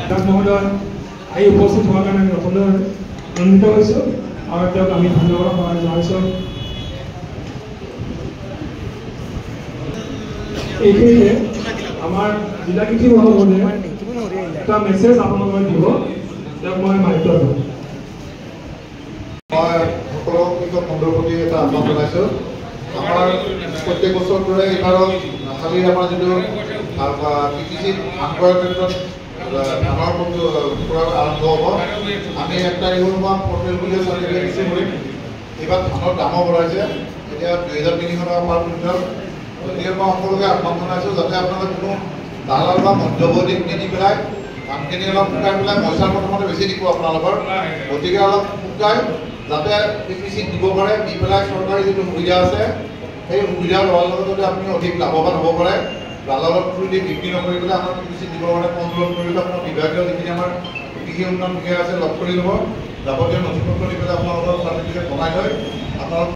দাস মহোদয় এই উপস্থিত হোৱাৰ কাৰণে আমি সকলোৱে আনন্দিত হৈছোঁ আৰু তেওঁক আমি ধন্যবাদ জনাইছোঁ। এইখিনিতে আমাৰ জিলা কৃষি মহোদয়ে এটা মেছেজ আপোনালোকে দিব, তেওঁক মই মাইকটো দিওঁ। মই সকলো কৃষক বন্ধুৰ প্ৰতি এটা আহ্বান জনাইছোঁ। আমাৰ প্ৰত্যেক বছৰ দৰে এইবাৰো খালি আমাৰ যিটো কৃষিচিত ধান কৰাৰ ক্ষেত্ৰত ধানৰ পৰা আৰম্ভ হ'ব। আমি 1 তাৰিখৰ পৰা পৰ্টেল বুলিও চাৰ্টিফিকেট ৰিচিভ কৰিম। এইবাৰ ধানৰ দামো বঢ়াইছে, এতিয়া 2300 টকা পাৰ কুইণ্টল। গতিকে মই সকলোকে আহ্বান জনাইছোঁ যাতে আপোনালোকে কোনো দালাল বা মধ্যভোগীক নি পেলাই ধানখিনি অলপ শুকাই পেলাই মইচাৰ প্ৰথমতে বেছি দিব আপোনালোকৰ। গতিকে অলপ শুকাই যাতে কৃষিচিত দিব পাৰে, দি পেলাই চৰকাৰী যিটো সুবিধা আছে সেই সুবিধা লোৱাৰ লগতে আপুনি অধিক লাভৱান হ'ব পাৰে। দালালৰ থ্ৰুদি বিক্ৰী নকৰি পেলাই আমাৰ কৃষিচিত দিব পাৰে কণ্ট্ৰল কৰি আপোনাৰ বিভাগীয় যিখিনি আমাৰ কৃষি উন্নয়ন বিষয়া আছে লগ কৰি ল'ব, যাৱতীয় নথি পত্ৰ দি পেলাই আপোনালোকৰ চাৰ্টিফিকেট বনাই লৈ আপোনালোক